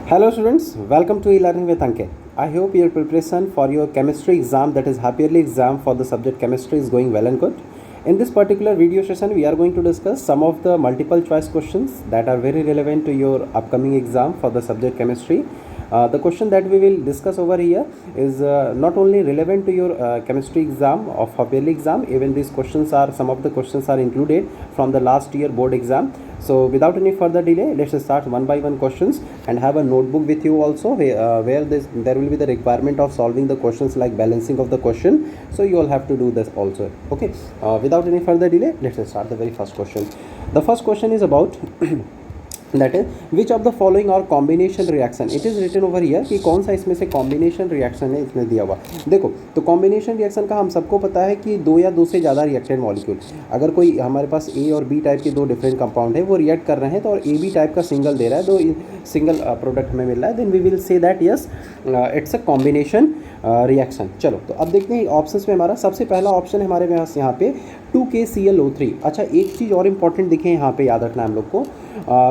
Hello students, welcome to e-learning with Ankit. I hope your preparation for your chemistry exam, that is half yearly exam for the subject chemistry, is going well and good. In this particular video session, we are going to discuss some of the multiple choice questions that are very relevant to your upcoming exam for the subject chemistry. The question that we will discuss over here is not only relevant to your chemistry exam of half yearly exam, even these questions are, some of the questions are included from the last year board exam. So without any further delay, let's start one by one questions and have a notebook with you also where there will be the requirement of solving the questions like balancing of the question. So you all have to do this also. Okay. Without any further delay, let's start the very first question. The first question is about that is which of the following are combination reaction. It is written over here कि कौन सा इसमें से combination reaction है इसमें दिया हुआ. देखो तो कॉम्बिनेशन रिएक्शन का हम सबको पता है कि दो या दो से ज़्यादा रिएक्टेंट मॉलिक्यूल, अगर कोई हमारे पास ए और बी टाइप के दो डिफरेंट कंपाउंड है वो रिएक्ट कर रहे हैं तो और ए बी टाइप का सिंगल दे रहा है, दो सिंगल प्रोडक्ट हमें मिल रहा है, then we will say that yes it's a combination reaction. चलो तो अब देखते हैं ऑप्शंस में हमारा सबसे पहला ऑप्शन है हमारे पास यहाँ पे 2KClO3. अच्छा एक चीज़ और इंपॉर्टेंट दिखे यहाँ पे याद रखना है हम लोग को,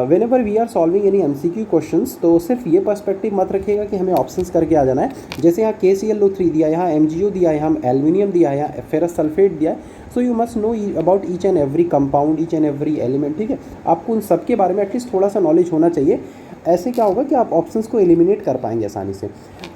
whenever we are solving any MCQ questions तो सिर्फ ये पर्सपेक्टिव मत रखिएगा कि हमें ऑप्शंस करके आ जाना है. जैसे यहाँ KClO3 दिया, यहाँ MgO दिया, यहाँ एल्यूमिनियम दिया, यहाँ फेरस सल्फेट दिया. So you must know about each and every compound, each and every element. ठीक है, आपको उन सब के बारे में एटलीस्ट थोड़ा सा नॉलेज होना चाहिए. ऐसे क्या होगा कि आप ऑप्शंस को एलिमिनेट कर पाएंगे आसानी से.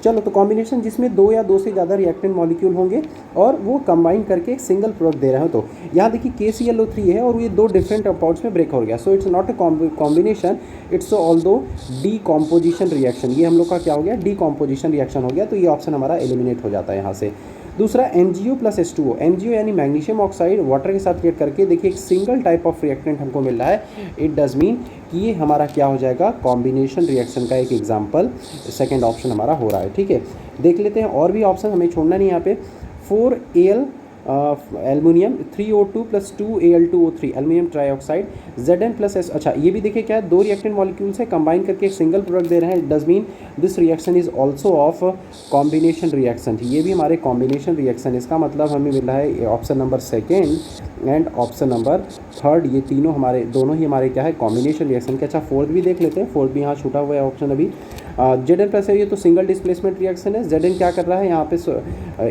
चलो तो कॉम्बिनेशन जिसमें दो या दो से ज़्यादा रिएक्टेंट मॉलिक्यूल होंगे और वो कंबाइन करके एक सिंगल प्रोडक्ट दे रहे हो. तो यहाँ देखिए KClO3 है और ये दो डिफरेंट कंपाउंड्स में ब्रेक हो गया. So it's not a combination, it's although decomposition reaction. ये हम लोग का क्या हो गया, डीकॉम्पोजिशन रिएक्शन हो गया. तो ये ऑप्शन हमारा एलिमिनेट हो जाता है यहाँ से. दूसरा MgO प्लस H2O, MgO यानी मैग्नीशियम ऑक्साइड वाटर के साथ रिएक्ट करके देखिए एक सिंगल टाइप ऑफ रिएक्टेंट हमको मिल रहा है. इट डज मीन कि ये हमारा क्या हो जाएगा, कॉम्बिनेशन रिएक्शन का एक एग्जांपल सेकंड ऑप्शन हमारा हो रहा है. ठीक है, देख लेते हैं और भी ऑप्शन, हमें छोड़ना नहीं. यहाँ पे 4Al aluminium, 3O2 plus 2Al2O3 aluminium trioxide, Zn plus S. अच्छा ये भी देखिए क्या है, दो रिएक्टेंट मॉलिक्यूल्स है कंबाइन करके एक सिंगल प्रोडक्ट दे रहे हैं. Does mean this reaction is also of combination reaction. ये भी हमारे कॉम्बिनेशन रिएक्शन. इसका मतलब हमें मिल रहा है option number second and option number third, ये तीनों हमारे दोनों ही हमारे क्या है, कॉम्बिनेशन रिएक्शन के. अच्छा फोर्थ भी देख लेते हैं, फोर्थ भी यहाँ छूटा हुआ है ऑप्शन अभी. Zn प्लस है, ये तो सिंगल डिस्प्लेसमेंट रिएक्शन है. Zn क्या कर रहा है यहाँ पे,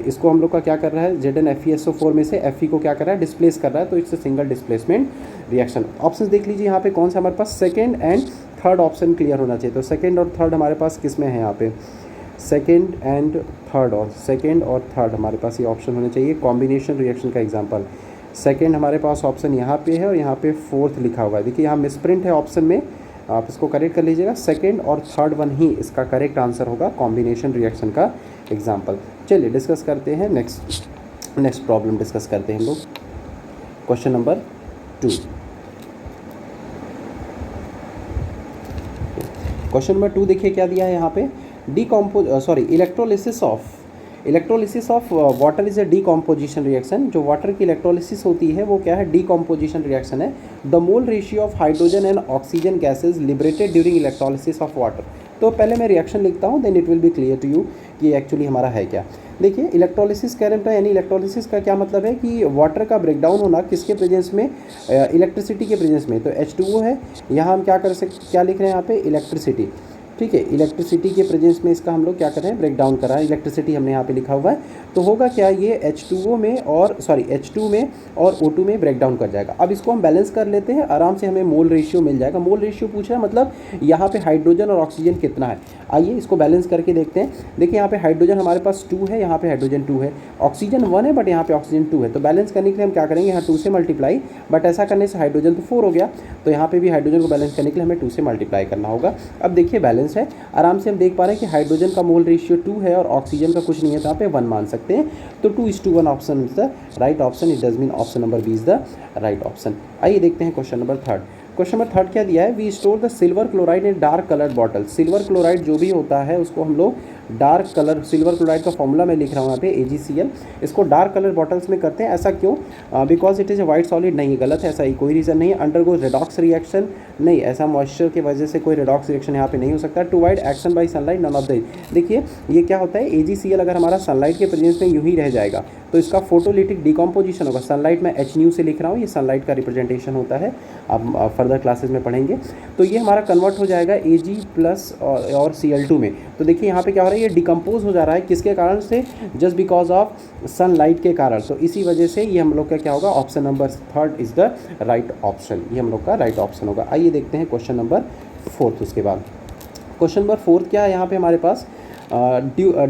इसको हम लोग का क्या कर रहा है, Zn FeSO4 में से Fe को क्या कर रहा है, डिस्प्लेस कर रहा है. तो it's single displacement reaction. Option देख लीजिए यहाँ पे कौन सा हमारे पास second and third option clear होना चाहिए. तो सेकेंड और थर्ड हमारे पास किस में है, यहाँ पे सेकेंड एंड थर्ड, और सेकेंड और थर्ड हमारे पास ये ऑप्शन होने चाहिए कॉम्बिनेशन रिएक्शन का एग्जाम्पल. सेकेंड हमारे पास ऑप्शन यहाँ पे है और यहाँ पे फोर्थ लिखा हुआ है. देखिए यहाँ मिसप्रिंट है ऑप्शन में, आप इसको करेक्ट कर लीजिएगा. सेकेंड और थर्ड वन ही इसका करेक्ट आंसर होगा कॉम्बिनेशन रिएक्शन का एग्जाम्पल. चलिए डिस्कस करते हैं नेक्स्ट प्रॉब्लम डिस्कस करते हैं हम लोग. Question number 2. क्वेश्चन नंबर 2 देखिए क्या दिया है यहाँ पे, electrolysis of water is a decomposition reaction. जो वाटर की इलेक्ट्रोलिसिस होती है वो क्या है, डीकॉम्पोजिशन रिएक्शन है. The mole ratio of hydrogen and oxygen gases liberated during electrolysis of water. तो पहले मैं रिएक्शन लिखता हूँ, then it will be clear to you कि एक्चुअली हमारा है क्या. देखिए इलेक्ट्रोलिसिस कह रहे हैं, यानी इलेक्ट्रोलिसिस का क्या मतलब है कि वाटर का ब्रेकडाउन होना किसके प्रेजेंस में, इलेक्ट्रिसिटी के प्रेजेंस में. तो H2O है, यहाँ हम क्या क्या लिख रहे हैं यहाँ पे, इलेक्ट्रिसिटी. ठीक है, इलेक्ट्रिसिटी के प्रेजेंस में इसका हम लोग क्या कर रहे हैं, ब्रेक डाउन कर रहा है. इलेक्ट्रिसिटी हमने यहाँ पे लिखा हुआ है. तो होगा क्या, ये H2 में और H2 में और O2 में ब्रेक डाउन कर जाएगा. अब इसको हम बैलेंस कर लेते हैं, आराम से हमें मोल रेशियो मिल जाएगा. मोल रेशियो पूछ रहा है मतलब यहाँ पे हाइड्रोजन और ऑक्सीजन कितना है. आइए इसको बैलेंस करके देखते हैं. देखिए यहाँ पे हाइड्रोजन हमारे पास 2 है, यहाँ पे हाइड्रोजन 2 है, ऑक्सीजन 1 है बट यहाँ पे ऑक्सीजन 2 है. तो बैलेंस करने के लिए हम क्या करेंगे, यहाँ 2 से मल्टीप्लाई, बट ऐसा करने से हाइड्रोजन तो 4 हो गया. तो यहाँ पे भी हाइड्रोजन को बैलेंस करने के लिए हमें 2 से मल्टीप्लाई करना होगा. अब देखिए बैलेंस है, आराम से हम देख पा रहे हैं कि हाइड्रोजन का मोल रेशियो 2 है और ऑक्सीजन का कुछ नहीं है, तो यहाँ पे 1 मान सकते हैं. तो 2:1 option is the right option. It does mean option number B is the right option. आइए देखते हैं question number third. Question number third क्या दिया है, we store the silver chloride in dark coloured bottle. Silver chloride जो भी होता है उसको हम लोग डार्क कलर सिल्वर क्लोराइड का फॉर्मूला मैं लिख रहा हूँ यहाँ पे AgCl, इसको डार्क कलर बॉटल्स में करते हैं। ऐसा क्यों? Because it is a white solid. नहीं, गलत है, ऐसा ही कोई रीज़न नहीं है। अंडरगो रेडॉक्स रिएक्शन, नहीं, ऐसा मॉइस्चर की वजह से कोई रेडॉक्स रिएक्शन यहाँ पे नहीं हो सकता। To wide action by sunlight, none of the. देखिए ये क्या होता है, AgCl अगर हमारा सनलाइट के प्रेजेंस में यूं ही रह जाएगा तो इसका फोटोलिटिक डिकम्पोजिशन होगा। सनलाइट में H से लिख रहा हूँ, ये सनलाइट का रिप्रेजेंटेशन होता है, आप फर्दर क्लासेस में पढ़ेंगे। तो ये हमारा कन्वर्ट हो जाएगा Ag प्लस और Cl2 में। तो देखिए यहाँ पे क्या हो रहा है, ये डिकम्पोज हो जा रहा है, किसके कारण से? जस्ट बिकॉज ऑफ सनलाइट के कारण। तो इसी वजह से ये हम लोग का क्या होगा, option number 3 is the right option, ये हम लोग का राइट ऑप्शन होगा। आइए देखते हैं क्वेश्चन नंबर 4 उसके बाद। क्वेश्चन नंबर 4 क्या है यहाँ पे हमारे पास,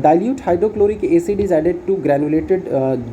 dilute hydrochloric acid is added to granulated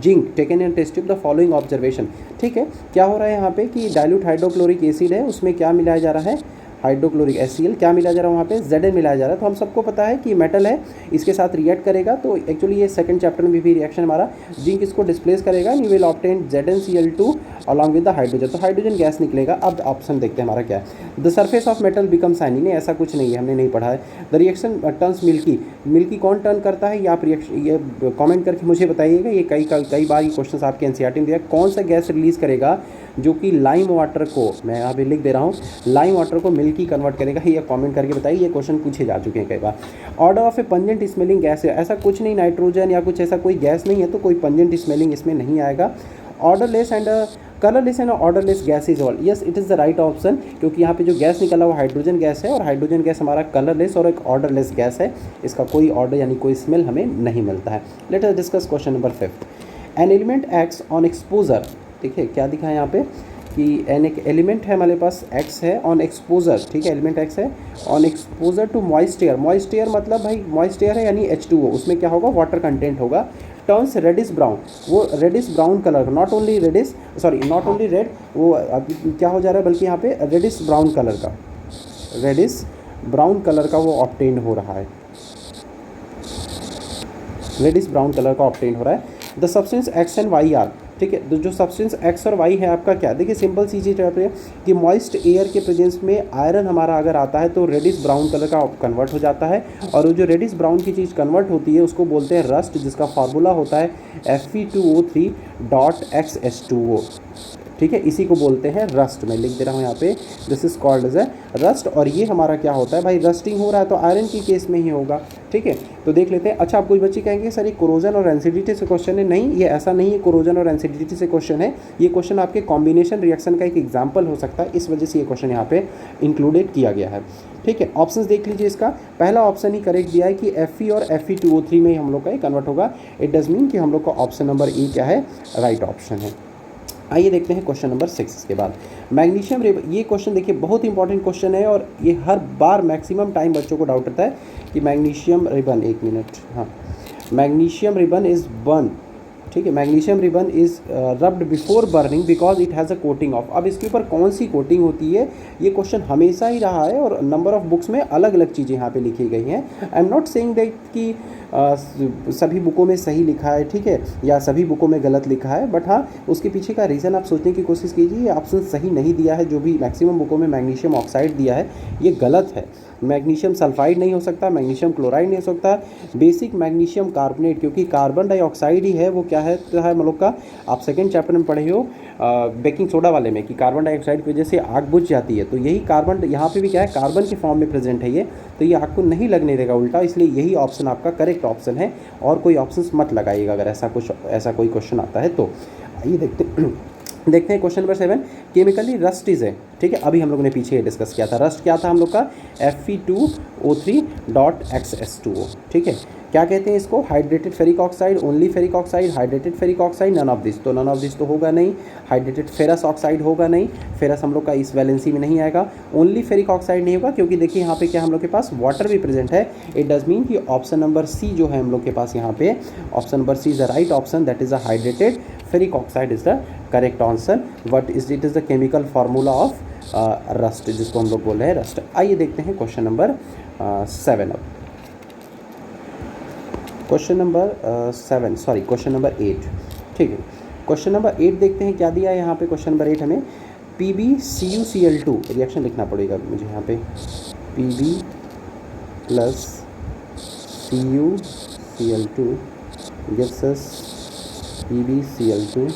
zinc taken and test tube the following observation। ठीक है, क्या हो रहा है यहाँ पे कि डाइल्यूट हाइड्रोक्लोरिक एसिड है, उसमें क्या मिलाया जा रहा है, हाइड्रोक्लोरिक HCl, क्या मिलाया जा रहा है वहाँ पे, Zn मिलाया जा रहा है। तो हम सबको पता है कि मेटल है, इसके साथ रिएक्ट करेगा। तो एक्चुअली ये सेकंड चैप्टर में भी रिएक्शन हमारा, जिंक इसको डिस्प्लेस करेगा, you will obtain ZnCl2 along with the hydrogen, तो हाइड्रोजन गैस निकलेगा। अब ऑप्शन देखते हैं हमारा क्या है। The surface of metal become shiny, नहीं ऐसा कुछ नहीं है, हमने नहीं पढ़ा है। The reaction turns milky, milky कौन टर्न करता है, ये आप रिएक्शन ये कमेंट करके मुझे बताइएगा। ये कई बार ये क्वेश्चन आपके NCERT में दिया, कौन सा गैस रिलीज़ करेगा जो कि लाइम वाटर को, मैं यहाँ पे लिख दे रहा हूँ, लाइम वाटर को मिल्की कन्वर्ट करेगा, ये कमेंट करके बताइए। ये क्वेश्चन पूछे जा चुके हैं कई बार। Order of a pungent smelling gas है, ऐसा कुछ नहीं, नाइट्रोजन या कुछ ऐसा कोई गैस नहीं है, तो कोई पंजेंट स्मेलिंग इसमें नहीं आएगा। Odourless and colourless and odourless gas is all, yes it is the right option, क्योंकि यहाँ पे जो गैस निकला वो हाइड्रोजन गैस है, और हाइड्रोजन गैस हमारा कलरलेस और एक ऑर्डरलेस गैस है, इसका कोई ऑर्डर यानी कोई स्मेल हमें नहीं मिलता है। Late us discuss question number 5। An element acts on exposure, देखिए क्या दिखा है यहाँ पे कि एक एलिमेंट है हमारे पास X है ऑन एक्सपोजर, ठीक है, एलिमेंट X है on exposure to moist air. Moist air मतलब भाई मॉइस्ट एयर है यानी H2O, उसमें क्या होगा, वाटर कंटेंट होगा। टर्न्स रेडिश ब्राउन, वो reddish brown colour, not only reddish, sorry not only red, वो अभी क्या हो जा रहा है, बल्कि यहाँ पे रेडिश ब्राउन कलर का, रेडिश ब्राउन कलर का वो ऑब्टेन हो रहा है, रेडिश ब्राउन कलर का ऑब्टेन हो रहा है। The substance X and Y are, ठीक है, तो जो सब्सटेंस X और Y है आपका क्या, देखिए सिंपल सी चीज़ है कि मॉइस्ट एयर के प्रेजेंस में आयरन हमारा अगर आता है तो रेडिश ब्राउन कलर का कन्वर्ट हो जाता है, और वो जो रेडिश ब्राउन की चीज़ कन्वर्ट होती है उसको बोलते हैं रस्ट, जिसका फार्मूला होता है Fe2O3.XH2O, ठीक है, इसी को बोलते हैं रस्ट। मैं लिख दे रहा हूँ यहाँ पे, this is called as a rust. और ये हमारा क्या होता है भाई, रस्टिंग हो रहा है तो आयरन की केस में ही होगा, ठीक है। तो देख लेते हैं। अच्छा, आप कुछ बच्चे कहेंगे सर ये कोरोजन और एसिडिटी से क्वेश्चन है, नहीं ये ऐसा नहीं है, कोरोजन और एसिडिटी से क्वेश्चन है, ये क्वेश्चन आपके कॉम्बिनेशन रिएक्शन का एक एग्जाम्पल हो सकता है, इस वजह से ये क्वेश्चन यहाँ पे इंक्लूडेड किया गया है, ठीक है। ऑप्शंस देख लीजिए, इसका पहला ऑप्शन ही करेक्ट दिया है कि Fe और Fe2O3 में हम लोग का ये कन्वर्ट होगा। इट डज मीन कि हम लोग का ऑप्शन नंबर E क्या है, राइट ऑप्शन है। आइए देखते हैं क्वेश्चन नंबर 6 के बाद। मैग्नीशियम रिबन, ये क्वेश्चन देखिए बहुत इंपॉर्टेंट क्वेश्चन है, और ये हर बार मैक्सिमम टाइम बच्चों को डाउट रहता है कि मैग्नीशियम रिबन, एक मिनट, हाँ, मैग्नीशियम रिबन इज़ बर्न, ठीक है, magnesium ribbon is rubbed before burning because it has a coating of. अब इसके ऊपर कौन सी कोटिंग होती है, ये क्वेश्चन हमेशा ही रहा है, और नंबर ऑफ बुक्स में अलग अलग चीज़ें यहाँ पे लिखी गई हैं। I am not saying that कि सभी बुकों में सही लिखा है, ठीक है, या सभी बुकों में गलत लिखा है, बट हाँ उसके पीछे का रीज़न आप सोचने की कोशिश कीजिए। ये ऑप्शन सही नहीं दिया है, जो भी मैक्सिमम बुकों में मैग्नीशियम ऑक्साइड दिया है ये गलत है। मैग्नीशियम सल्फाइड नहीं हो सकता, मैग्नीशियम क्लोराइड नहीं हो सकता, बेसिक मैग्नीशियम कार्बोनेट, क्योंकि कार्बन डाइऑक्साइड ही है, वो क्या है तो है हम लोग का, आप सेकेंड चैप्टर में पढ़े हो बेकिंग सोडा वाले में, कि कार्बन डाइऑक्साइड की वजह से आग बुझ जाती है, तो यही कार्बन यहाँ पे भी क्या है, कार्बन के फॉर्म में प्रेजेंट है ये, तो ये आग को नहीं लगने देगा उल्टा, इसलिए यही ऑप्शन आपका करेक्ट ऑप्शन है, और कोई ऑप्शन मत लगाइएगा अगर ऐसा कोई क्वेश्चन आता है तो। आइए देखते हैं question number 7। Chemically rust is है, ठीक है, अभी हम लोगों ने पीछे डिस्कस किया था, रस्ट क्या था हम लोग का, Fe2O3.XH2O, ठीक है। क्या कहते हैं इसको, hydrated ferric oxide, only ferric oxide, hydrated ferric oxide, none of this, तो नन ऑफ दिस तो होगा नहीं। हाइड्रेटेड फेरस ऑक्साइड होगा नहीं, फेरस हम लोग का इस वैलेंसी में नहीं आएगा। ओनली फेरिक ऑक्साइड नहीं होगा, क्योंकि देखिए यहाँ पे क्या हम लोग के पास वाटर भी प्रेजेंट है। इट डज मीन कि ऑप्शन नंबर सी जो है हम लोग के पास यहाँ पे, option number C is the right option, that is the hydrated ferric oxide is the correct answer. What is it is the chemical formula of rust, जिसको हम लोग बोल रहे हैं रस्ट। आइए देखते हैं क्वेश्चन नंबर 7 अब। Question number 7 sorry question number 8, ठीक है। क्वेश्चन नंबर 8 देखते हैं क्या दिया है यहाँ पे। क्वेश्चन नंबर 8 हमें PbCuCl2 रिएक्शन लिखना पड़ेगा मुझे यहाँ पे, Pb plus CuCl2 gives us PbCl2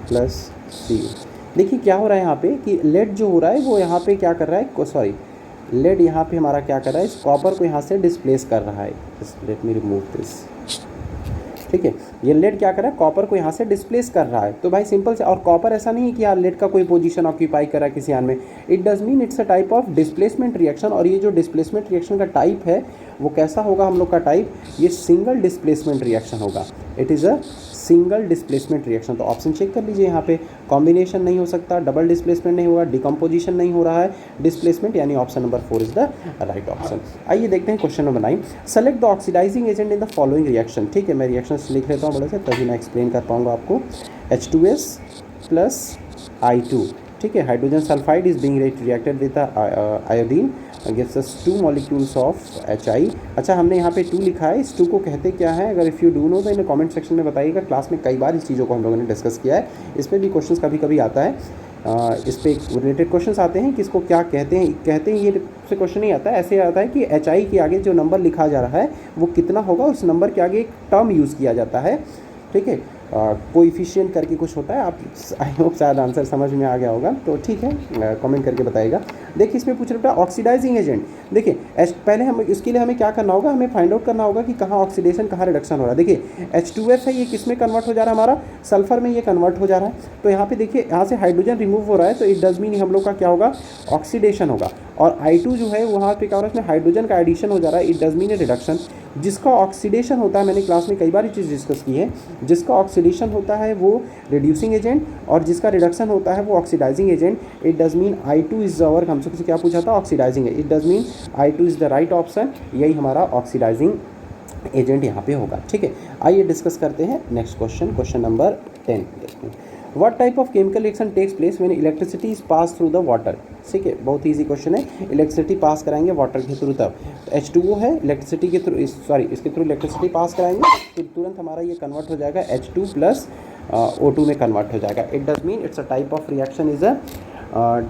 plus Cu। देखिए क्या हो रहा है यहाँ पे कि लेड जो हो रहा है वो यहाँ पे क्या कर रहा है, सॉरी लेड यहाँ पे हमारा क्या कर रहा है, इस कॉपर को यहाँ से डिस्प्लेस कर रहा है। Just let me remove this. ठीक है, ये लेड क्या कर रहा है, कॉपर को यहाँ से डिस्प्लेस कर रहा है। तो भाई सिंपल से, और कॉपर ऐसा नहीं है कि यार लेड का कोई पोजीशन ऑक्यूपाई कर रहा है किसी आयन में। It does mean it's a type of displacement reaction. और ये जो डिस्प्लेसमेंट रिएक्शन का टाइप है वो कैसा होगा हम लोग का टाइप, ये सिंगल डिस्प्लेसमेंट रिएक्शन होगा। It is a single displacement reaction. तो ऑप्शन चेक कर लीजिए, यहाँ पे कॉम्बिनेशन नहीं हो सकता, डबल डिस्प्लेसमेंट नहीं होगा, डिकम्पोजिशन नहीं हो रहा है, डिस्प्लेसमेंट, यानी option number 4 is the right option. आइए देखते हैं question number 9। Select the oxidising agent in the following reaction. ठीक है, मैं रिएक्शन लिख लेता हूँ बड़े से, तभी मैं एक्सप्लेन कर पाऊँगा आपको। H2S plus I2। ठीक है, hydrogen sulphide is being reacted with iodine gives us 2 molecules of HI। अच्छा, हमने यहाँ पे 2 लिखा है, इस 2 को कहते क्या है, अगर इफ़ यू डू नो तो इन्हें कमेंट सेक्शन में बताइएगा। क्लास में कई बार इस चीज़ों को हम लोगों ने डिस्कस किया है, इस पर भी क्वेश्चंस कभी कभी आता है, इस पर रिलेटेड क्वेश्चंस आते हैं कि इसको क्या कहते हैं ये से क्वेश्चन नहीं आता है, ऐसे आता है कि HI के आगे जो नंबर लिखा जा रहा है वो कितना होगा, उस नंबर के आगे एक टर्म यूज़ किया जाता है। ठीक है, कोएफिशिएंट करके कुछ होता है, आप आई होप शायद आंसर समझ में आ गया होगा, तो ठीक है कमेंट करके बताइएगा। देखिए इसमें पूछ रहा है ऑक्सीडाइजिंग एजेंट। देखिए पहले हम इसके लिए हमें क्या करना होगा, हमें फाइंड आउट करना होगा कि कहाँ ऑक्सीडेशन कहाँ रिडक्शन हो रहा है। देखिए H2S है, ये किस में कन्वर्ट हो जा रहा है, हमारा सल्फर में ये कन्वर्ट हो जा रहा है। तो यहाँ पे देखिए यहाँ से हाइड्रोजन रिमूव हो रहा है, तो इट डज मीन हम लोग का क्या होगा, ऑक्सीडेशन होगा। और I2 जो है वहाँ पे क्या हो रहा है, इसमें हाइड्रोजन का एडिशन हो जा रहा है, it does mean A reduction. जिसका ऑक्सीडेशन होता है, मैंने क्लास में कई बार ये चीज़ डिस्कस की है, जिसका ऑक्सीडेशन होता है वो रिड्यूसिंग एजेंट और जिसका रिडक्शन होता है वो oxidising agent. It does mean I2 is our, हमसे किसी क्या पूछा था, ऑक्सीडाइजिंग है। It does mean I2 is the right option, यही हमारा ऑक्सीडाइजिंग एजेंट यहाँ पे होगा। ठीक है, आइए डिस्कस करते हैं next question, question number 10। What type of chemical reaction takes place when electricity is passed through the water? ठीक है, बहुत ईजी क्वेश्चन है। इलेक्ट्रिसिटी पास कराएंगे वाटर के थ्रू, तब H2O है, इलेक्ट्रिसिटी के थ्रू, सॉरी इसके थ्रू इलेक्ट्रिसिटी पास कराएंगे तो तुरंत हमारा ये कन्वर्ट हो जाएगा H2 प्लस O2 में कन्वर्ट हो जाएगा। It does mean it's a type of reaction, is a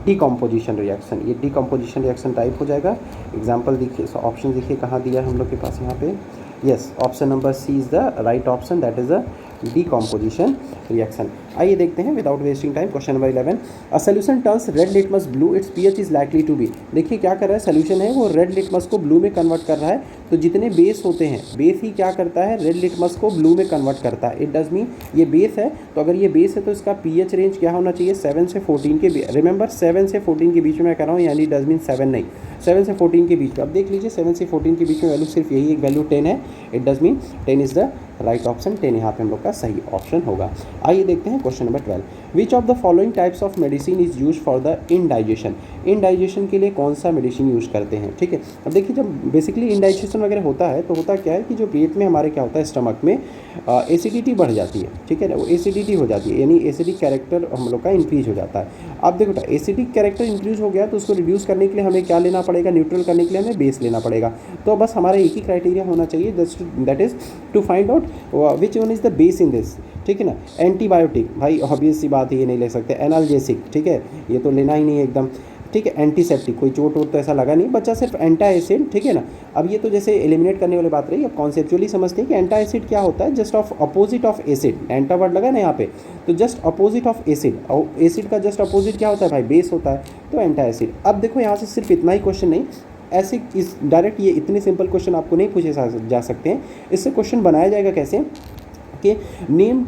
decomposition reaction. ये डीकम्पोजिशन रिएक्शन टाइप हो जाएगा। एग्जाम्पल देखिए, ऑप्शन देखिए कहाँ दिया है हम लोग के पास यहाँ पे। Yes, option number C is the right option, that is a decomposition reaction. आइए देखते हैं without wasting time question number 11। A solution turns red litmus blue, its pH is likely to be. देखिए क्या कर रहा है, सोल्यूशन है वो रेड लिटमस को ब्लू में कन्वर्ट कर रहा है। तो जितने बेस होते हैं, बेस ही क्या करता है, रेड लिटमस को ब्लू में कन्वर्ट करता है। इट डज मीन ये बेस है, तो अगर ये बेस है तो इसका पीएच रेंज क्या होना चाहिए, 7 से 14 के, रिमेंबर 7 से 14 के बीच में मैं कह रहा हूँ, यानी डज मीन 7 नहीं, 7 से 14 के बीच में। अब देख लीजिए 7 से 14 के बीच में वैल्यू सिर्फ यही एक वैल्यू 10 है। It does mean 10 is the right option, 10 यहाँ पे हम लोग का सही ऑप्शन होगा। आइए देखते हैं question number 12। Which of the following types of medicine is use for the indigestion. Indigestion के लिए कौन सा मेडिसिन यूज़ करते हैं। ठीक है, अब देखिए जब बेसिकली इंडाइजेशन वगैरह होता है तो होता क्या है कि जो पेट में हमारे क्या होता है, स्टमक में एसिडिटी बढ़ जाती है। ठीक है ना, वो एसिडिटी हो जाती है, यानी एसिडिक कैरेक्टर हम लोग का इंक्रीज हो जाता है। अब देखो एसिडिक कैरेक्टर इंक्रीज हो गया तो उसको रिड्यूस करने के लिए हमें क्या लेना पड़ेगा, न्यूट्रल करने के लिए हमें बेस लेना पड़ेगा। तो बस हमारा एक ही क्राइटेरिया होना चाहिए, that is to find out which one is the base in this. ठीक है ना, एंटीबायोटिक भाई ऑब्वियस सी बात है, ये नहीं ले सकते। एनाल्जेसिक, ठीक है, ये तो लेना ही नहीं है एकदम। ठीक है, एंटीसेप्टिक, कोई चोट वोट तो ऐसा लगा नहीं, बच्चा सिर्फ एंटा एसिड। ठीक है ना, अब ये तो जैसे एलिमिनेट करने वाली बात रही। अब कॉन्सेप्चुअली समझते हैं कि एंटा एसिड क्या होता है, just of opposite of acid. Anti word लगा ना यहाँ पे, तो जस्ट अपोजिट ऑफ एसिड, और एसिड का जस्ट अपोजिट क्या होता है भाई, बेस होता है, तो एंटा एसिड। अब देखो यहाँ से सिर्फ इतना ही क्वेश्चन नहीं, ऐसे इस डायरेक्ट ये इतने सिंपल क्वेश्चन आपको नहीं पूछे जा सकते हैं। इससे क्वेश्चन बनाया जाएगा कैसे कि नेम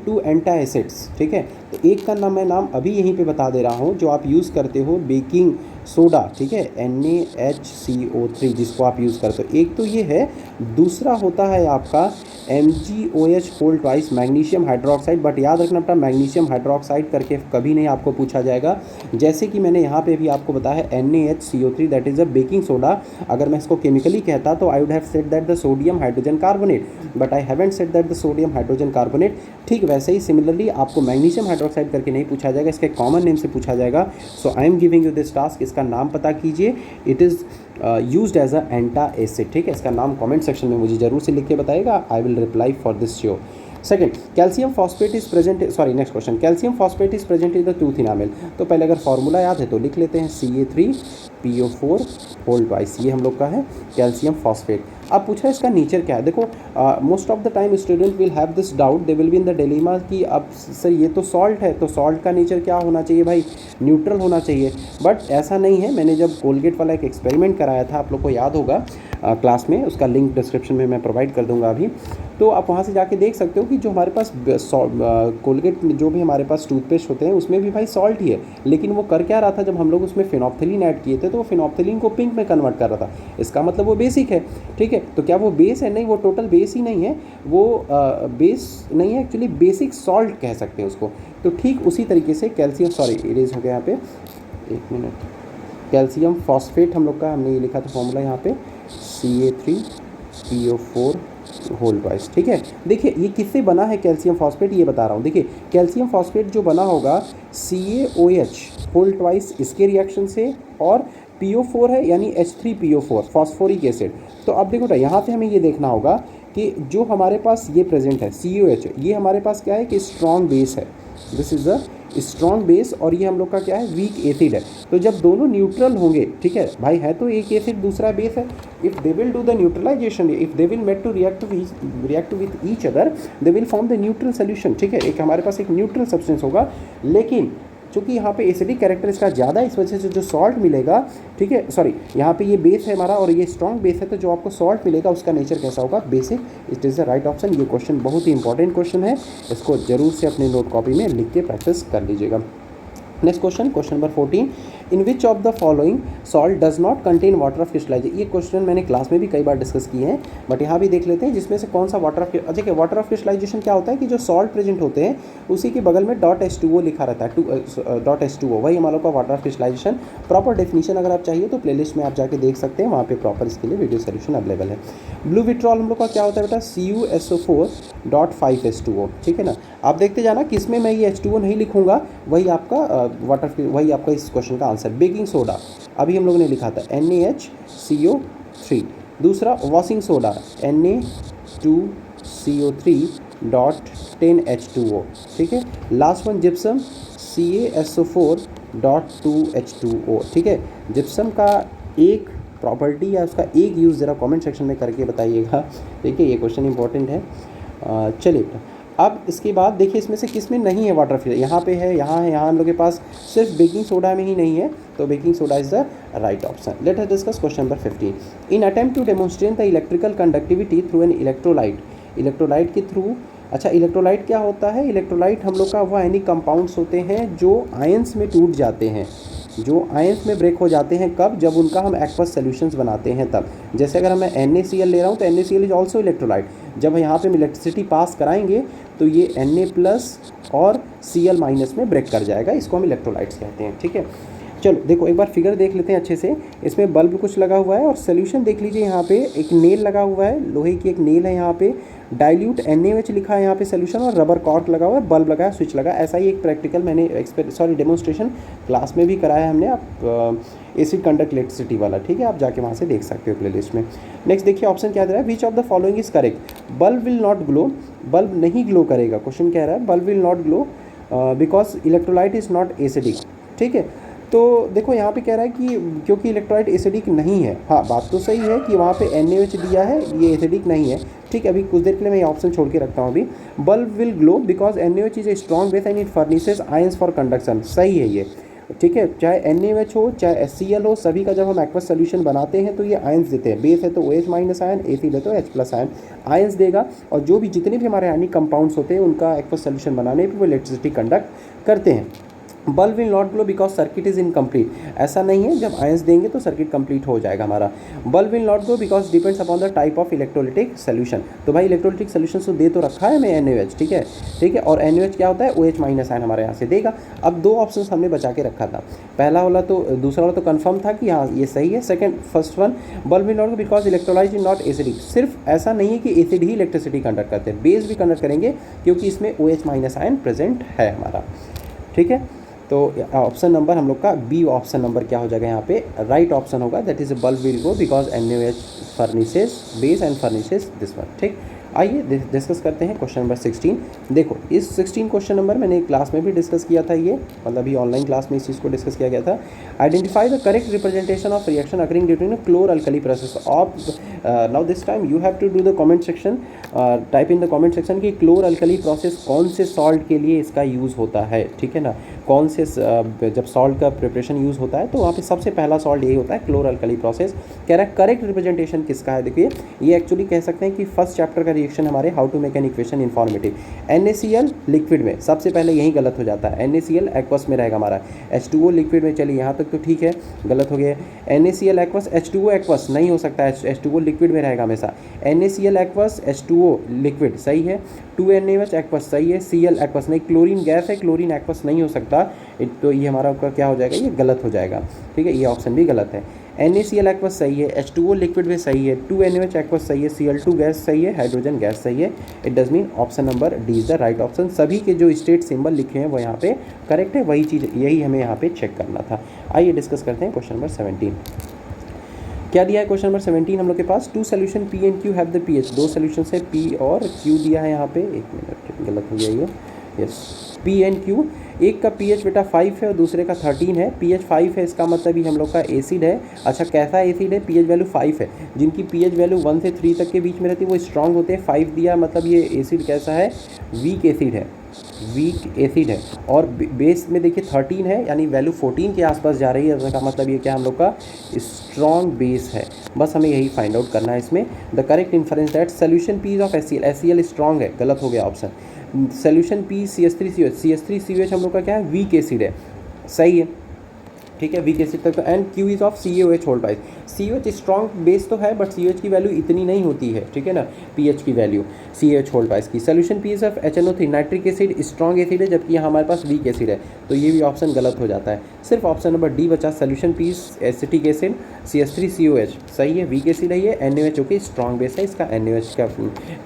टू एंटा एसिड्स। ठीक है, तो एक का नाम मैं नाम अभी यहीं पे बता दे रहा हूँ, जो आप यूज़ करते हो बेकिंग सोडा। ठीक है, NaHCO3 जिसको आप यूज़ करते हो, एक तो ये है। दूसरा होता है आपका MgOH whole twice magnesium hydroxide. But याद रखना बेटा, मैग्नीशियम हाइड्रोक्साइड करके कभी नहीं आपको पूछा जाएगा। जैसे कि मैंने यहाँ पे भी आपको बताया है NaHCO3 that is a baking soda. अगर मैं इसको केमिकली कहता तो I would have said that the sodium hydrogen carbonate, but I haven't said that the sodium hydrogen carbonate. ठीक वैसे ही सिमिलरली आपको मैग्नीशियम हाइड्रोक्साइड करके नहीं पूछा जाएगा, इसके कॉमन नेम से पूछा जाएगा। So I am giving you this task, इसका नाम पता कीजिए। It is used as a antacid. ठीक है, इसका नाम कमेंट सेक्शन में मुझे जरूर से लिख के बताएगा, I will reply for this sure. Second, calcium phosphate is present, sorry next question, calcium phosphate is present in the tooth enamel. तो पहले अगर फॉर्मूला याद है तो लिख लेते हैं, Ca3PO4 होल ट्वाइस, ये हम लोग का है कैल्शियम फॉस्फेट। अब पूछा है इसका नेचर क्या है। देखो most of the time student will have this doubt, they will be in the dilemma कि अब सर ये तो सॉल्ट है, तो सॉल्ट का नेचर क्या होना चाहिए भाई, न्यूट्रल होना चाहिए। बट ऐसा नहीं है। मैंने जब कोलगेट वाला एक एक्सपेरिमेंट कराया था, आप लोग को याद होगा क्लास में, उसका लिंक डिस्क्रिप्शन में मैं प्रोवाइड कर दूंगा अभी, तो आप वहाँ से जाके देख सकते हो कि जो हमारे पास कोलगेट में जो भी हमारे पास टूथपेस्ट होते हैं उसमें भी भाई सॉल्ट ही है, लेकिन वो कर क्या रहा था, जब हम लोग उसमें फिनॉप्थेलिन ऐड किए थे तो वो फिनॉप्थेलिन को पिंक में कन्वर्ट कर रहा था। इसका मतलब वो बेसिक है, ठीक है। तो क्या वो बेस है? नहीं, वो टोटल बेस ही नहीं है, वो बेस नहीं है एक्चुअली, बेसिक सॉल्ट कह सकते हैं उसको। तो ठीक उसी तरीके से कैल्शियम, सॉरी इरेज हो गया यहाँ पे, एक मिनट, कैल्शियम फॉस्फेट हम लोग का, हमने ये लिखा था फॉर्मूला यहाँ पे Ca3PO4 होल ट्वाइस, ठीक है। देखिए ये किससे बना है कैल्शियम फॉस्फेट, ये बता रहा हूँ। देखिए कैल्शियम फॉस्फेट जो बना होगा CaOH होल ट्वाइस इसके रिएक्शन से, और PO4 है यानी H3PO4 फॉस्फोरिक एसिड। तो अब देखो ना, यहाँ से हमें ये देखना होगा कि जो हमारे पास ये प्रेजेंट है CaOH, ये हमारे पास क्या है कि स्ट्रॉन्ग बेस है, this is a strong base, और ये हम लोग का क्या है, वीक एसिड है। तो जब दोनों न्यूट्रल होंगे, ठीक है भाई, है तो एक एसिड दूसरा बेस है, if they will do the neutralisation, if they will met to react with each other, they will form the neutral solution, ठीक है। एक हमारे पास एक न्यूट्रल सब्सटेंस होगा, लेकिन चूँकि यहाँ पे एसिडिक कैरेक्टर इसका ज़्यादा है, इस वजह से जो सॉल्ट मिलेगा, ठीक है, सॉरी यहाँ पे ये बेस है हमारा और ये स्ट्रॉन्ग बेस है, तो जो आपको सॉल्ट मिलेगा उसका नेचर कैसा होगा, basic. It is the right option. ये क्वेश्चन बहुत ही इंपॉर्टेंट क्वेश्चन है, इसको जरूर से अपने नोट कॉपी में लिख के प्रैक्टिस कर लीजिएगा। Next question, question number 14, in which of the following salt does not contain water of crystallisation. ये क्वेश्चन मैंने क्लास में भी कई बार डिस्कस किए हैं, बट यहाँ भी देख लेते हैं जिसमें से कौन सा वाटर ऑफ, देखिए वाटर ऑफ क्रिस्टलाइजेशन क्या होता है कि जो सॉल्ट प्रेजेंट होते हैं उसी के बगल में .H2O लिखा रहता है, .H2O, वही हमारे का water of crystallisation. Proper definition अगर आप चाहिए तो प्लेलिस्ट में आप जाके देख सकते हैं, वहाँ पे प्रॉपर इसके लिए वीडियो सोल्यूशन अवेलेबल है। ब्लू विट्रॉल हम लोग का क्या होता है बेटा, CuSO4.5H2O, ठीक है ना। आप देखते जाना किसमें मैं ये H2O नहीं लिखूंगा, वही आपका वही आपका इस क्वेश्चन का आंसर। बेकिंग सोडा अभी हम लोगों ने लिखा था NaHCO3, दूसरा वॉशिंग सोडा Na2CO3.10H2O, ठीक है। लास्ट वन जिप्सम CaSO4.2H2O, ठीक है। जिप्सम का एक प्रॉपर्टी या उसका एक यूज़ ज़रा कमेंट सेक्शन में करके बताइएगा, ठीक है, ये क्वेश्चन इंपॉर्टेंट है। चलिए अब इसके बाद देखिए इसमें से किस में नहीं है वाटर फिल्टर, यहाँ पे है, यहाँ है, यहाँ हम लोग के पास सिर्फ बेकिंग सोडा में ही नहीं है, तो baking soda is the right option. Let us discuss question number 15, in attempt to demonstrate the electrical conductivity through an electrolyte, electrolyte के थ्रू, अच्छा इलेक्ट्रोलाइट क्या होता है, इलेक्ट्रोलाइट हम लोग का वो आयनिक कंपाउंड्स होते हैं जो आयंस में टूट जाते हैं, जो आयंस में ब्रेक हो जाते हैं, कब, जब उनका हम एक्वस सॉल्यूशंस बनाते हैं तब। जैसे अगर मैं NaCl ले रहा हूँ तो NaCl इज ऑल्सो इलेक्ट्रोलाइट, जब यहाँ पे हम इलेक्ट्रिसिटी पास कराएंगे तो ये Na+ और Cl- में ब्रेक कर जाएगा, इसको हम इलेक्ट्रोलाइट्स कहते हैं, ठीक है। चलो देखो एक बार फिगर देख लेते हैं अच्छे से, इसमें बल्ब कुछ लगा हुआ है और सोल्यूशन देख लीजिए, यहाँ पे एक नेल लगा हुआ है, लोहे की एक नेल है, यहाँ पे डाइल्यूट NaOH लिखा है यहाँ पे सोल्यूशन, और रबर कॉर्क लगा हुआ है, बल्ब लगा है, स्विच लगा है। ऐसा ही एक प्रैक्टिकल मैंने डेमोन्स्ट्रेशन क्लास में भी कराया है हमने, आप एसिड कंडक्ट इलेक्ट्रिसिटी वाला, ठीक है, आप जाके वहाँ से देख सकते हो प्लेलिस्ट में। नेक्स्ट देखिए ऑप्शन क्या दे रहा है, विच of the following is correct, bulb will not glow, bulb नहीं ग्लो करेगा, क्वेश्चन कह रहा है bulb will not glow because electrolyte is not acidic, ठीक है। तो देखो यहाँ पे कह रहा है कि क्योंकि इलेक्ट्रोलाइट एसिडिक नहीं है, हाँ बात तो सही है कि वहाँ पे NaOH दिया है, ये एसिडिक नहीं है, ठीक है। अभी कुछ देर के लिए मैं ये ऑप्शन छोड़ के रखता हूँ अभी। Bulb will glow because NaOH is a strong base and it furnishes ions for conduction, सही है ये, ठीक है। चाहे NaOH हो चाहे HCl हो, सभी का जब हम एक्वस सोल्यूशन बनाते हैं तो ये आयंस देते हैं, बेस है तो OH- आयन, एसिड है तो H+ आयन, आयंस देगा, और जो भी जितने भी हमारे आयनिक कंपाउंड्स होते हैं उनका एक्वस सोल्यूशन बनाने पर वो इलेक्ट्रिसिटी कंडक्ट करते हैं। Bulb will not glow because circuit is incomplete, ऐसा नहीं है, जब आयंस देंगे तो सर्किट कंप्लीट हो जाएगा हमारा। Bulb will not glow because depends upon the type of electrolytic solution, तो भाई इलेक्ट्रोलिटिक सोल्यूशन तो दे तो रखा है मैं NaOH, ठीक है, ठीक है, और NaOH क्या होता है, OH- आयन हमारे यहाँ से देगा। अब दो ऑप्शन हमने बचा के रखा था, पहला वाला तो, दूसरा वाला तो कंफर्म था कि हाँ ये सही है, second first one bulb will not glow because electrolyte is not acidic, सिर्फ ऐसा नहीं है कि एसिड ही इलेक्ट्रिसिटी कंडक्ट करते हैं, बेस भी कंडक्ट करेंगे क्योंकि इसमें OH- आयन प्रेजेंट है हमारा, ठीक है। तो ऑप्शन नंबर हम लोग का बी ऑप्शन नंबर क्या हो जाएगा यहाँ पे, राइट ऑप्शन होगा, that is bulb will go because NaOH furnishes base and furnishes this one, ठीक। आइए डिस्कस करते हैं क्वेश्चन नंबर 16। देखो इस 16 क्वेश्चन नंबर मैंने क्लास में भी डिस्कस किया था, ये मतलब ये ऑनलाइन क्लास में इस चीज़ को डिस्कस किया गया था। Identify the correct representation of reaction occurring due to chlor alkali process of. Now this time you have to do the comment section, type in the comment section कि chlor alkali process कौन से salt के लिए इसका use होता है, ठीक है ना। कौन से जब सॉल्ट का प्रिपरेशन यूज़ होता है तो वहाँ पे सबसे पहला सॉल्ट यही होता है, क्लोर अल्कली प्रोसेस। कह रहा है करेक्ट रिप्रेजेंटेशन किसका है। देखिए ये एक्चुअली कह सकते हैं कि फर्स्ट चैप्टर का रिएक्शन हमारे how to make an equation informative. NaCl liquid में सबसे पहले यही गलत हो जाता है। NaCl एक्वस में रहेगा हमारा, H2O लिक्विड में। चलिए यहाँ तक तो ठीक है, गलत हो गया। NaCl एक्वस, H2O एक्वस नहीं हो सकता है, H2O लिक्विड में रहेगा हमेशा। NaCl एक्वस, H2O लिक्विड सही है। 2NaOH एक्वस सही है। Cl एक्वस नहीं, क्लोरीन गैस है, क्लोरीन एक्वस नहीं हो सकता, तो ये हमारा क्या हो जाएगा, ये गलत हो जाएगा, ठीक है। ये ऑप्शन भी गलत है। NaCl एक्वस सही है, H2O लिक्विड में सही है, 2NaOH एक्वस सही है, Cl2 गैस सही है, हाइड्रोजन गैस सही है। It does mean option number D is the right option. सभी के जो स्टेट सिंबल लिखे हैं वो यहाँ पे करेक्ट है, वही चीज़ यही हमें यहाँ पे चेक करना था। आइए डिस्कस करते हैं क्वेश्चन नंबर 17। क्या दिया है क्वेश्चन नंबर 17 हम लोग के पास, two solution P and Q have the pH। दो सोल्यूशन से P और Q दिया है यहाँ पे, एक मिनट गलत हो गया ये, यस P एंड Q। एक का pH बेटा 5 है और दूसरे का 13 है। pH 5 है, इसका मतलब ही हम लोग का एसिड है। अच्छा कैसा एसिड है, pH वैल्यू 5 है। जिनकी pH वैल्यू 1 से 3 तक के बीच में रहती है वो स्ट्रांग होते हैं। 5 दिया मतलब ये एसिड कैसा है, वीक एसिड है, वीक एसिड है। और बेस में देखिए 13 है, यानी वैल्यू 14 के आसपास जा रही है, इसका मतलब ये क्या हम लोग का स्ट्रॉन्ग बेस है। बस हमें यही फाइंड आउट करना है इसमें। The correct inference that solution P of HCl, HCl strong है, गलत हो गया option. Solution P CH3COH, CH3COH हम लोग का क्या है, वीक एसिड है, सही है, ठीक है, वीक एसिड तक। And Q is of CaOH hold price. COH strong base तो है बट COH की वैल्यू इतनी नहीं होती है, ठीक है ना, pH की वैल्यू CaOH होल्ड पाइस की। Solution P is of HNO3, nitric acid strong acid है, जबकि यहाँ हमारे पास वीक एसिड है, तो ये भी ऑप्शन गलत हो जाता है। सिर्फ ऑप्शन नंबर डी बचा, solution P acetic acid CH3COH सही है, वीक एसिड है ये। NaOH ओके स्ट्रॉन्ग बेस है, इसका NaOH का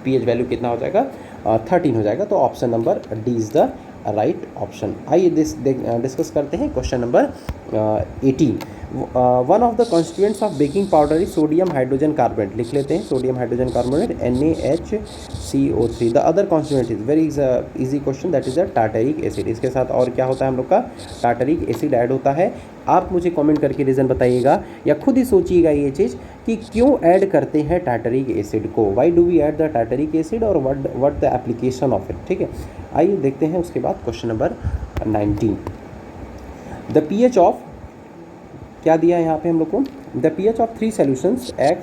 pH वैल्यू कितना हो जाएगा, 13 हो जाएगा। तो option number D is the right option. आइए डिस्कस करते हैं question number 18। One of the constituents of baking powder is sodium hydrogen carbonate. लिख लेते हैं sodium hydrogen carbonate NaHCO3। The other constituent is very easy question, that is the tartaric acid. इसके साथ और क्या होता है हम लोग का, टार्टरिक एसिड ऐड होता है। आप मुझे कमेंट करके रीज़न बताइएगा या खुद ही सोचिएगा ये चीज़ कि क्यों ऐड करते हैं टार्टरिक एसिड को, why do we add the tartaric acid और what the application of it, ठीक है। आइए देखते हैं उसके बाद question number 19। The pH of, क्या दिया है यहाँ पे हम लोग को, the pH of 3 solutions X,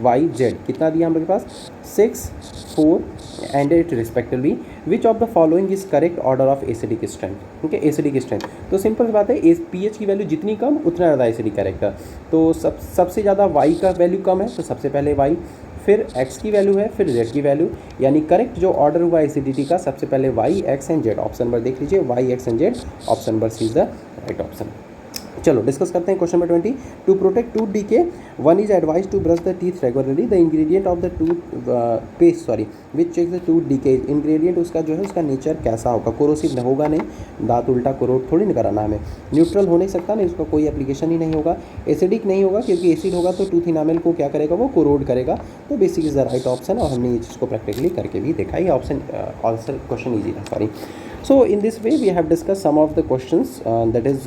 Y, Z कितना दिया हम लोग के पास, 6, 4 and 8 respectively. Which of the following is correct order of acidic strength, ठीक है, एसिडिक स्ट्रेंथ। तो सिंपल बात है, pH की वैल्यू जितनी कम उतना ज़्यादा एसिडिक करेक्ट है। तो सबसे ज़्यादा Y का वैल्यू कम है, तो सबसे पहले Y, फिर X की वैल्यू है, फिर Z की वैल्यू, यानी करेक्ट जो ऑर्डर हुआ एसिडिटी का, सबसे पहले Y, X and Z। Option number देख लीजिए, Y, X and Z, option number C is the right option. चलो डिस्कस करते हैं question number 20। To protect tooth decay, one is advise to brush the teeth regularly. The ingredient of the toothpaste, sorry, which check the tooth decay. Ingredient उसका जो है उसका nature कैसा होगा, corrosive होगा नहीं, दांत उल्टा कोरोड थोड़ी नहीं कराना हमें, न्यूट्रल हो नहीं सकता, नहीं उसका कोई एप्लीकेशन ही नहीं होगा, एसिडिक नहीं होगा क्योंकि एसिड होगा तो टूथ इनामेल को क्या करेगा, वो कोरोड करेगा। तो basic is the right option, और हमने ये चीज़ को प्रैक्टिकली करके भी देखा। ये ऑप्शन आंसर क्वेश्चन ईजी था, sorry. So in this way we have discussed some of the questions that is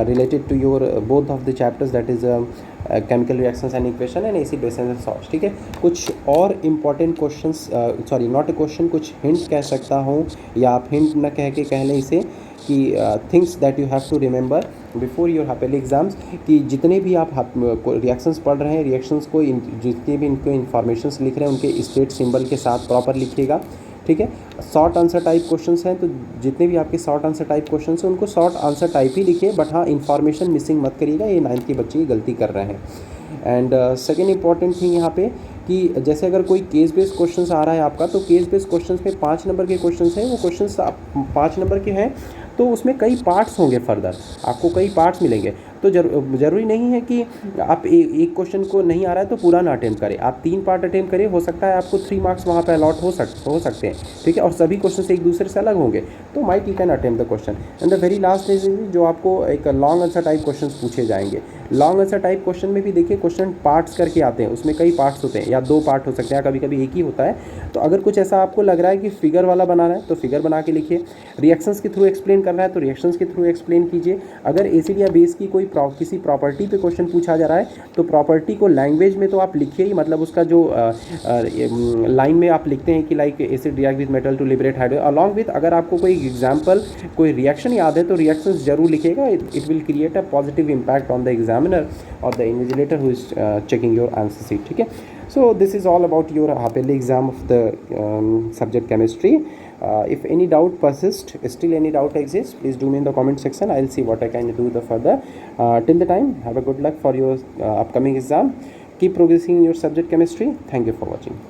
related to your both of the chapters, that is chemical reactions and equation and acid bases and salts, ठीक है। कुछ और important questions, sorry not a question, कुछ hint कह सकता हूँ, या आप हिंट न कह के कह लें इसे कि things that you have to remember before your half yearly exams, कि जितने भी आप रिएक्शंस पढ़ रहे हैं, रिएक्शंस को जितने भी इनको इन्फॉर्मेशंस लिख रहे हैं उनके स्टेट सिंबल के साथ प्रॉपर लिखिएगा, ठीक है। शॉर्ट आंसर टाइप क्वेश्चंस हैं, तो जितने भी आपके शॉर्ट आंसर टाइप क्वेश्चंस हैं उनको शॉर्ट आंसर टाइप ही लिखिए, बट हाँ इन्फॉर्मेशन मिसिंग मत करिएगा, ये 9th के बच्चे गलती कर रहे हैं। एंड सेकेंड इंपॉर्टेंट थिंग यहाँ पे कि जैसे अगर कोई केस बेस्ड क्वेश्चंस आ रहा है आपका, तो केस बेस्ड क्वेश्चंस में 5 नंबर के क्वेश्चंस हैं, वो क्वेश्चंस 5 नंबर के हैं, तो उसमें कई पार्ट्स होंगे, फर्दर आपको कई पार्ट्स मिलेंगे। तो ज़रूरी नहीं है कि आप एक क्वेश्चन को नहीं आ रहा है तो पूरा ना अटेम्प्ट करें, आप 3 पार्ट अटेम्प्ट करें, हो सकता है आपको 3 मार्क्स वहाँ पे अलॉट हो सकते हैं, ठीक है, और सभी क्वेश्चन एक दूसरे से अलग होंगे, तो might you can attempt the question. And the very last is जो आपको एक लॉन्ग आंसर टाइप क्वेश्चन पूछे जाएंगे। लॉन्ग आंसर टाइप क्वेश्चन में भी देखिए क्वेश्चन पार्ट्स करके आते हैं, उसमें कई पार्ट्स होते हैं या 2 पार्ट हो सकते हैं, कभी कभी एक ही होता है। तो अगर कुछ ऐसा आपको लग रहा है कि फिगर वाला बनाना है तो फिगर बना के लिखिए, रिएक्शंस के थ्रू एक्सप्लेन करना है तो रिएक्शंस के थ्रू एक्सप्लेन कीजिए। अगर एसिड या बेस की कोई किसी प्रॉपर्टी पे क्वेश्चन पूछा जा रहा है तो प्रॉपर्टी को लैंग्वेज में तो आप लिखिए ही, मतलब उसका जो लाइन में आप लिखते हैं कि like acid react with metal to liberate hydrogen along with, अगर आपको कोई एग्जाम्पल कोई रिएक्शन याद है तो रिएक्शंस जरूर लिखिएगा, it will create a positive impact on the examiner और the invigilator who is checking your answer sheet, ठीक है। So this is all about your half yearly exam of the subject chemistry. If any doubt persists, still any doubt exists, please do me in the comment section. I'll see what I can do the further. Till the time, have a good luck for your upcoming exam. Keep progressing in your subject chemistry. Thank you for watching.